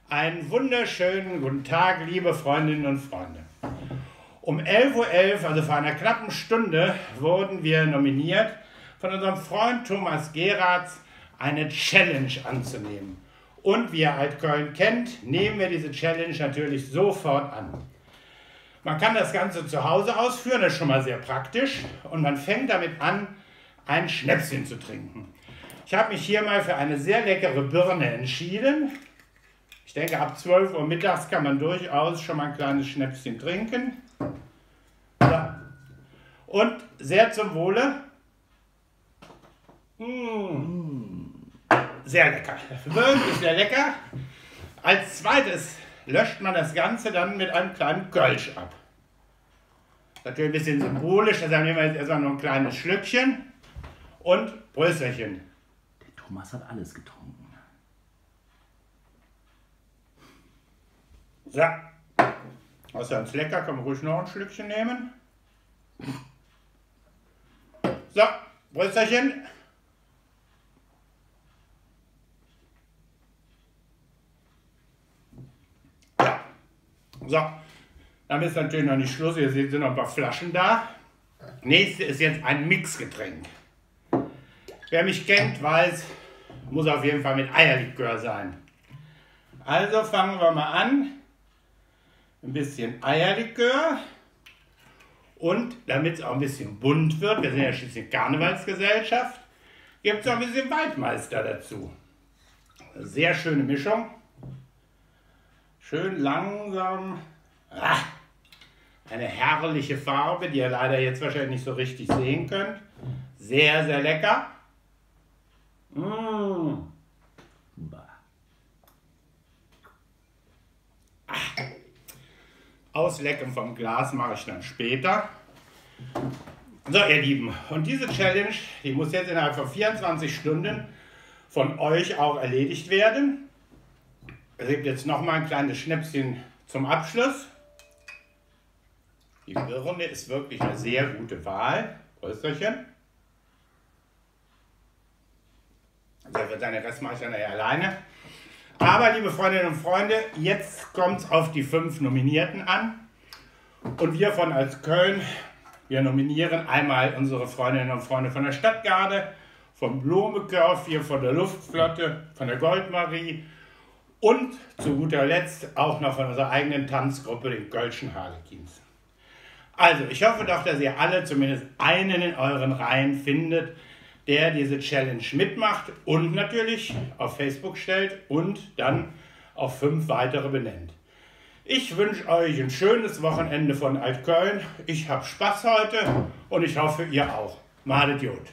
Einen wunderschönen guten Tag, liebe Freundinnen und Freunde. Um 11:11 Uhr, also vor einer knappen Stunde, wurden wir nominiert, von unserem Freund Thomas Geratz eine Challenge anzunehmen. Und wie ihr Altköln kennt, nehmen wir diese Challenge natürlich sofort an. Man kann das Ganze zu Hause ausführen, das ist schon mal sehr praktisch. Und man fängt damit an, ein Schnäpschen zu trinken. Ich habe mich hier mal für eine sehr leckere Birne entschieden. Ich denke, ab 12 Uhr mittags kann man durchaus schon mal ein kleines Schnäpschen trinken. So. Und sehr zum Wohle. Sehr lecker. Wirklich sehr lecker. Als zweites löscht man das Ganze dann mit einem kleinen Kölsch ab. Natürlich ein bisschen symbolisch, deshalb nehmen wir jetzt erstmal nur ein kleines Schlückchen. Und Prösterchen. Der Thomas hat alles getrunken. So, das ist ganz lecker, kann man ruhig noch ein Schlückchen nehmen. So, Prösterchen. Ja, so, damit ist natürlich noch nicht Schluss, ihr seht, sind noch ein paar Flaschen da. Nächste ist jetzt ein Mixgetränk. Wer mich kennt, weiß, muss auf jeden Fall mit Eierlikör sein. Also fangen wir mal an. Ein bisschen Eierlikör und damit es auch ein bisschen bunt wird, wir sind ja schließlich Karnevalsgesellschaft, gibt es auch ein bisschen Waldmeister dazu. Eine sehr schöne Mischung. Schön langsam. Eine herrliche Farbe, die ihr leider jetzt wahrscheinlich nicht so richtig sehen könnt. Sehr, sehr lecker. Auslecken vom Glas mache ich dann später. So, ihr Lieben, und diese Challenge, die muss jetzt innerhalb von 24 Stunden von euch auch erledigt werden. Es gibt jetzt nochmal ein kleines Schnäpschen zum Abschluss. Die Birne ist wirklich eine sehr gute Wahl. Prösterchen. Der wird seine Rest mache ich dann nachher alleine. Aber, liebe Freundinnen und Freunde, jetzt kommt es auf die 5 Nominierten an. Und wir von Altköln, wir nominieren einmal unsere Freundinnen und Freunde von der Stadtgarde, vom Blomekörf, hier von der Luftflotte, von der Goldmarie und zu guter Letzt auch noch von unserer eigenen Tanzgruppe, den Kölschen Harlequins. Also, ich hoffe doch, dass ihr alle zumindest einen in euren Reihen findet, der diese Challenge mitmacht und natürlich auf Facebook stellt und dann auf 5 weitere benennt. Ich wünsche euch ein schönes Wochenende von Altköln. Ich habe Spaß heute und ich hoffe, ihr auch. Madet Jod.